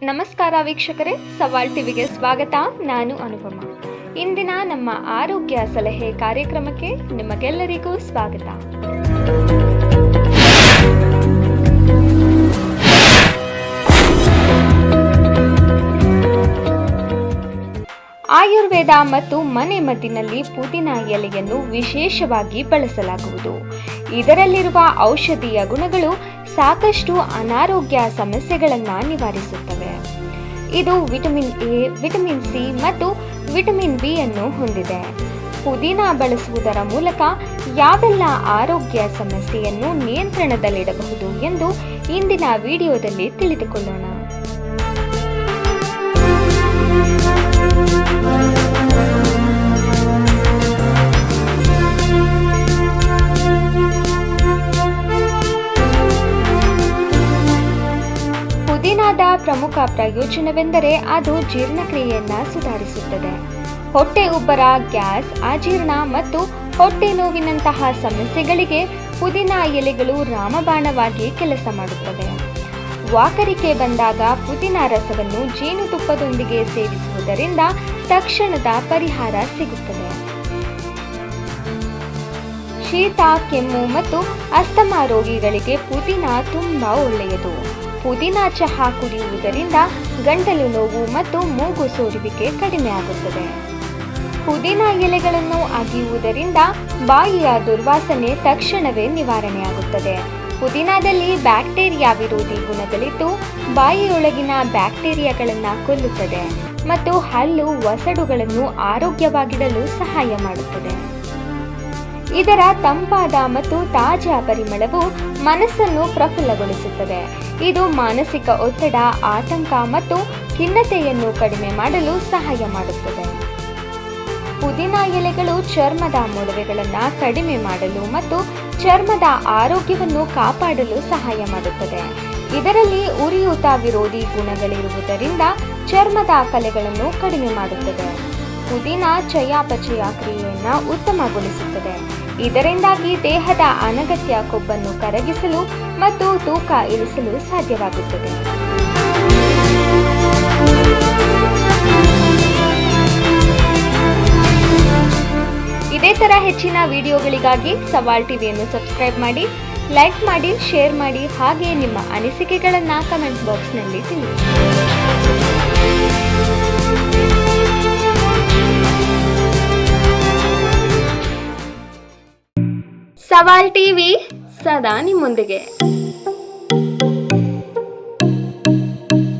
ನಮಸ್ಕಾರ ವೀಕ್ಷಕರೇ, ಸವಾಲ್ ಟಿವಿಗೆ ಸ್ವಾಗತ. ನಾನು ಅನುಪಮ. ಇಂದಿನ ನಮ್ಮ ಆರೋಗ್ಯ ಸಲಹೆ ಕಾರ್ಯಕ್ರಮಕ್ಕೆ ನಿಮಗೆಲ್ಲರಿಗೂ ಸ್ವಾಗತ. ಆಯುರ್ವೇದ ಮತ್ತು ಮನೆ ಮದ್ದಿನಲ್ಲಿ ಪುದೀನ ಎಲೆಯನ್ನು ವಿಶೇಷವಾಗಿ ಬಳಸಲಾಗುವುದು. ಇದರಲ್ಲಿರುವ ಔಷಧೀಯ ಗುಣಗಳು ಸಾಕಷ್ಟು ಅನಾರೋಗ್ಯ ಸಮಸ್ಯೆಗಳನ್ನು ನಿವಾರಿಸುತ್ತವೆ. ಇದು ವಿಟಮಿನ್ ಎ, ವಿಟಮಿನ್ ಸಿ ಮತ್ತು ವಿಟಮಿನ್ ಬಿ ಅನ್ನು ಹೊಂದಿದೆ. ಪುದೀನ ಬಳಸುವುದರ ಮೂಲಕ ಯಾವೆಲ್ಲ ಆರೋಗ್ಯ ಸಮಸ್ಯೆಯನ್ನು ನಿಯಂತ್ರಣದಲ್ಲಿಡಬಹುದು ಎಂದು ಇಂದಿನ ವಿಡಿಯೋದಲ್ಲಿ ತಿಳಿದುಕೊಳ್ಳೋಣ. ಪುದೀನದ ಪ್ರಮುಖ ಪ್ರಯೋಜನವೆಂದರೆ ಅದು ಜೀರ್ಣಕ್ರಿಯೆಯನ್ನ ಸುಧಾರಿಸುತ್ತದೆ. ಹೊಟ್ಟೆ ಉಬ್ಬರ, ಗ್ಯಾಸ್, ಅಜೀರ್ಣ ಮತ್ತು ಹೊಟ್ಟೆ ನೋವಿನಂತಹ ಸಮಸ್ಯೆಗಳಿಗೆ ಪುದೀನ ಎಲೆಗಳು ರಾಮಬಾಣವಾಗಿ ಕೆಲಸ ಮಾಡುತ್ತವೆ. ವಾಕರಿಕೆ ಬಂದಾಗ ಪುದೀನ ರಸವನ್ನು ಜೇನುತುಪ್ಪದೊಂದಿಗೆ ಸೇವಿಸುವುದರಿಂದ ತಕ್ಷಣದ ಪರಿಹಾರ ಸಿಗುತ್ತದೆ. ಶೀತ, ಕೆಮ್ಮು ಮತ್ತು ಅಸ್ತಮಾ ರೋಗಿಗಳಿಗೆ ಪುದೀನ ತುಂಬಾ ಒಳ್ಳೆಯದು. ಪುದೀನ ಚಹಾ ಕುಡಿಯುವುದರಿಂದ ಗಂಟಲು ನೋವು ಮತ್ತು ಮೂಗು ಸೋರುವಿಕೆ ಕಡಿಮೆ ಆಗುತ್ತದೆ. ಪುದೀನ ಎಲೆಗಳನ್ನು ಅಗಿಯುವುದರಿಂದ ಬಾಯಿಯ ದುರ್ವಾಸನೆ ತಕ್ಷಣವೇ ನಿವಾರಣೆಯಾಗುತ್ತದೆ. ಪುದೀನದಲ್ಲಿ ಬ್ಯಾಕ್ಟೀರಿಯಾ ವಿರೋಧಿ ಗುಣಗಳಿದ್ದು ಬಾಯಿಯೊಳಗಿನ ಬ್ಯಾಕ್ಟೀರಿಯಾಗಳನ್ನು ಕೊಲ್ಲುತ್ತದೆ ಮತ್ತು ಹಲ್ಲು ಒಸಡುಗಳನ್ನು ಆರೋಗ್ಯವಾಗಿಡಲು ಸಹಾಯ ಮಾಡುತ್ತದೆ. ಇದರ ತಂಪಾದ ಮತ್ತು ತಾಜಾ ಪರಿಮಳವು ಮನಸ್ಸನ್ನು ಪ್ರಫುಲ್ಲಗೊಳಿಸುತ್ತದೆ. ಇದು ಮಾನಸಿಕ ಒತ್ತಡ, ಆತಂಕ ಮತ್ತು ಖಿನ್ನತೆಯನ್ನು ಕಡಿಮೆ ಮಾಡಲು ಸಹಾಯ ಮಾಡುತ್ತದೆ. ಪುದೀನ ಎಲೆಗಳು ಚರ್ಮದ ಮೊಡವೆಗಳನ್ನು ಕಡಿಮೆ ಮಾಡಲು ಮತ್ತು ಚರ್ಮದ ಆರೋಗ್ಯವನ್ನು ಕಾಪಾಡಲು ಸಹಾಯ ಮಾಡುತ್ತದೆ. ಇದರಲ್ಲಿ ಉರಿಯೂತ ವಿರೋಧಿ ಗುಣಗಳಿರುವುದರಿಂದ ಚರ್ಮದ ಕಲೆಗಳನ್ನು ಕಡಿಮೆ ಮಾಡುತ್ತದೆ. ಪುದೀನ ಚಯಾಪಚಯ ಕ್ರಿಯೆಯನ್ನು ಉತ್ತಮಗೊಳಿಸುತ್ತದೆ. ಇದರಿಂದಾಗಿ ದೇಹದ ಅನಗತ್ಯ ಕೊಬ್ಬನ್ನು ಕರಗಿಸಲು ಮತ್ತು ತೂಕ ಇಳಿಸಲು ಸಾಧ್ಯವಾಗುತ್ತದೆ. ಇದೇ ತರ ಹೆಚ್ಚಿನ ವಿಡಿಯೋಗಳಿಗಾಗಿ ಸವಾಲ್ ಟಿವಿಯನ್ನು ಸಬ್ಸ್ಕ್ರೈಬ್ ಮಾಡಿ, ಲೈಕ್ ಮಾಡಿ, ಶೇರ್ ಮಾಡಿ, ಹಾಗೆ ನಿಮ್ಮ ಅನಿಸಿಕೆಗಳನ್ನು ಕಮೆಂಟ್ ಬಾಕ್ಸ್ನಲ್ಲಿ ತಿಳಿಸಿ. ಸವಾಲ್ ಟಿವಿ ಸದಾ ನಿಮ್ಮೊಂದಿಗೆ.